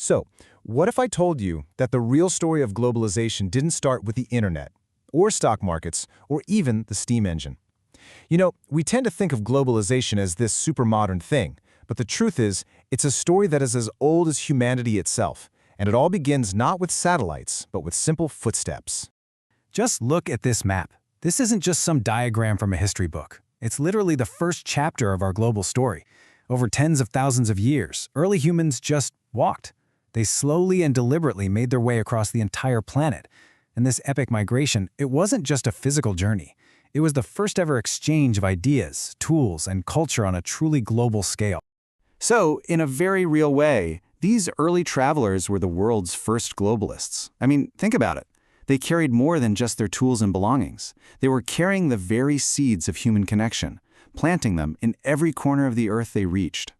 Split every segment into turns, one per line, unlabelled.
So, what if I told you that the real story of globalization didn't start with the internet, or stock markets, or even the steam engine? You know, we tend to think of globalization as this super modern thing, but the truth is, it's a story that is as old as humanity itself, and it all begins not with satellites, but with simple footsteps.
Just look at this map. This isn't just some diagram from a history book. It's literally the first chapter of our global story. Over tens of thousands of years, early humans just walked. They slowly and deliberately made their way across the entire planet. And this epic migration, it wasn't just a physical journey. It was the first ever exchange of ideas, tools, and culture on a truly global scale.
So, in a very real way, these early travelers were the world's first globalists. I mean, think about it. They carried more than just their tools and belongings. They were carrying the very seeds of human connection, planting them in every corner of the earth they reached.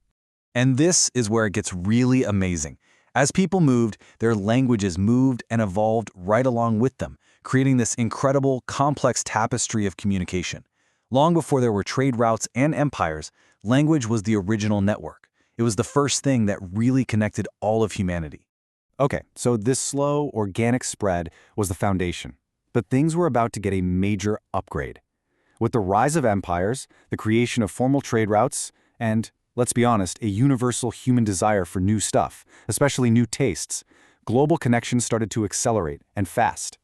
And this is where it gets really amazing. As people moved, their languages moved and evolved right along with them, creating this incredible, complex tapestry of communication. Long before there were trade routes and empires, language was the original network. It was the first thing that really connected all of humanity.
Okay, so this slow, organic spread was the foundation. But things were about to get a major upgrade. With the rise of empires, the creation of formal trade routes, and, let's be honest, a universal human desire for new stuff, especially new tastes, global connections started to accelerate, and fast.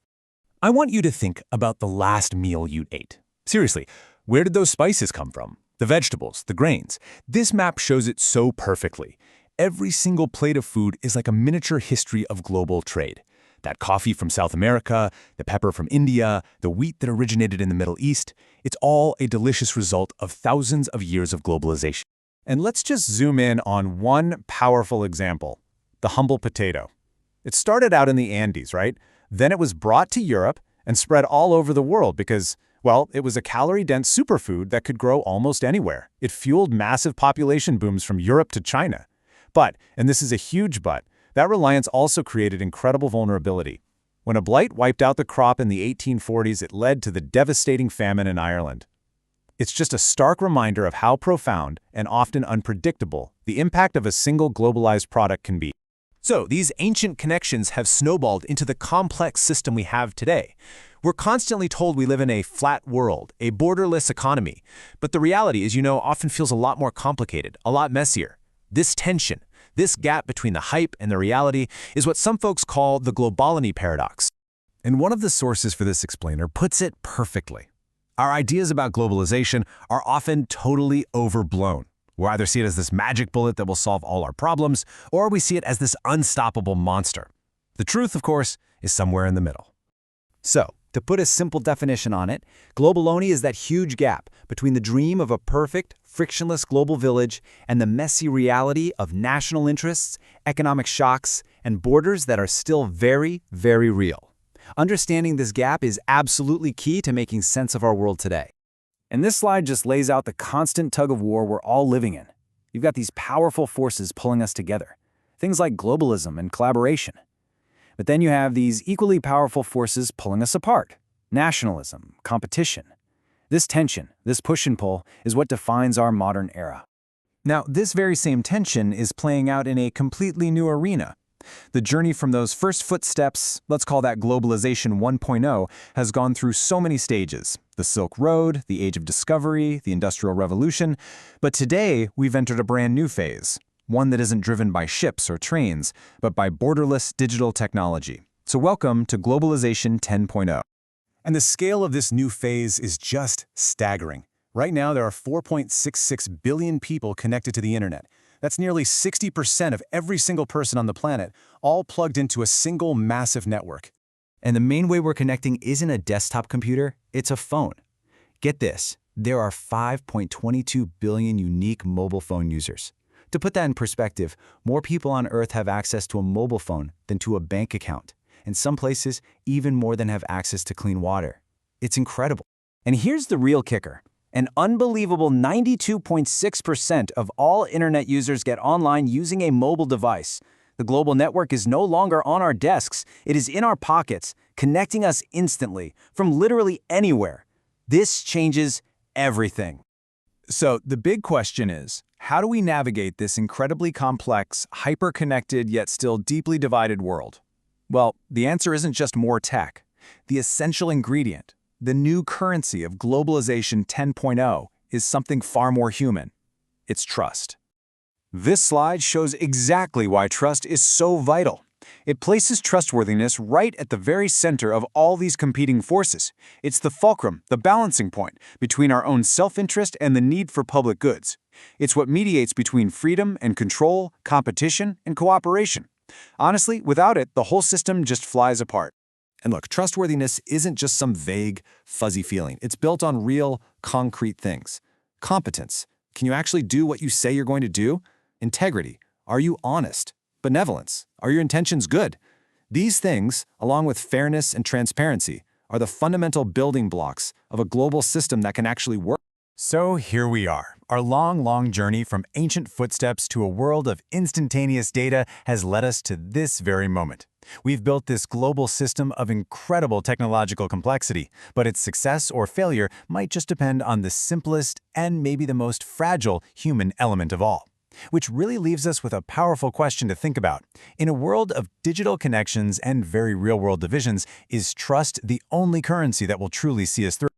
I want you to think about the last meal you ate. Seriously, where did those spices come from? The vegetables, the grains. This map shows it so perfectly. Every single plate of food is like a miniature history of global trade. That coffee from South America, the pepper from India, the wheat that originated in the Middle East, it's all a delicious result of thousands of years of globalization.
And let's just zoom in on one powerful example, the humble potato. It started out in the Andes, right? Then it was brought to Europe and spread all over the world because, well, it was a calorie-dense superfood that could grow almost anywhere. It fueled massive population booms from Europe to China. But, and this is a huge but, that reliance also created incredible vulnerability. When a blight wiped out the crop in the 1840s, it led to the devastating famine in Ireland. It's just a stark reminder of how profound and often unpredictable the impact of a single globalized product can be.
So, these ancient connections have snowballed into the complex system we have today. We're constantly told we live in a flat world, a borderless economy. But the reality is, often feels a lot more complicated, a lot messier. This tension, this gap between the hype and the reality, is what some folks call the Globalization paradox.
And one of the sources for this explainer puts it perfectly. Our ideas about globalization are often totally overblown. We either see it as this magic bullet that will solve all our problems, or we see it as this unstoppable monster. The truth, of course, is somewhere in the middle.
So, to put a simple definition on it, globaloney is that huge gap between the dream of a perfect, frictionless global village and the messy reality of national interests, economic shocks, and borders that are still very, very real. Understanding this gap is absolutely key to making sense of our world today. And this slide just lays out the constant tug-of-war we're all living in. You've got these powerful forces pulling us together, things like globalism and collaboration. But then you have these equally powerful forces pulling us apart, nationalism, competition. This tension, this push and pull, is what defines our modern era.
Now, this very same tension is playing out in a completely new arena. The journey from those first footsteps, let's call that Globalization 1.0, has gone through so many stages. The Silk Road, the Age of Discovery, the Industrial Revolution. But today, we've entered a brand new phase, one that isn't driven by ships or trains, but by borderless digital technology. So welcome to Globalization 10.0.
And the scale of this new phase is just staggering. Right now, there are 4.66 billion people connected to the internet. That's nearly 60% of every single person on the planet, all plugged into a single massive network.
And the main way we're connecting isn't a desktop computer, it's a phone. Get this, there are 5.22 billion unique mobile phone users. To put that in perspective, more people on Earth have access to a mobile phone than to a bank account. In some places, even more than have access to clean water. It's incredible. And here's the real kicker. An unbelievable 92.6% of all internet users get online using a mobile device. The global network is no longer on our desks. It is in our pockets, connecting us instantly, from literally anywhere. This changes everything.
So the big question is, how do we navigate this incredibly complex, hyper-connected yet still deeply divided world? Well, the answer isn't just more tech. The essential ingredient, the new currency of Globalization 10.0, is something far more human. It's trust.
This slide shows exactly why trust is so vital. It places trustworthiness right at the very center of all these competing forces. It's the fulcrum, the balancing point, between our own self-interest and the need for public goods. It's what mediates between freedom and control, competition and cooperation. Honestly, without it, the whole system just flies apart. And look, trustworthiness isn't just some vague, fuzzy feeling. It's built on real, concrete things. Competence. Can you actually do what you say you're going to do? Integrity. Are you honest? Benevolence. Are your intentions good? These things, along with fairness and transparency, are the fundamental building blocks of a global system that can actually work.
So here we are. Our long journey from ancient footsteps to a world of instantaneous data has led us to this very moment. We've built this global system of incredible technological complexity, but its success or failure might just depend on the simplest and maybe the most fragile human element of all. Which really leaves us with a powerful question to think about. In a world of digital connections and very real-world divisions, is trust the only currency that will truly see us through?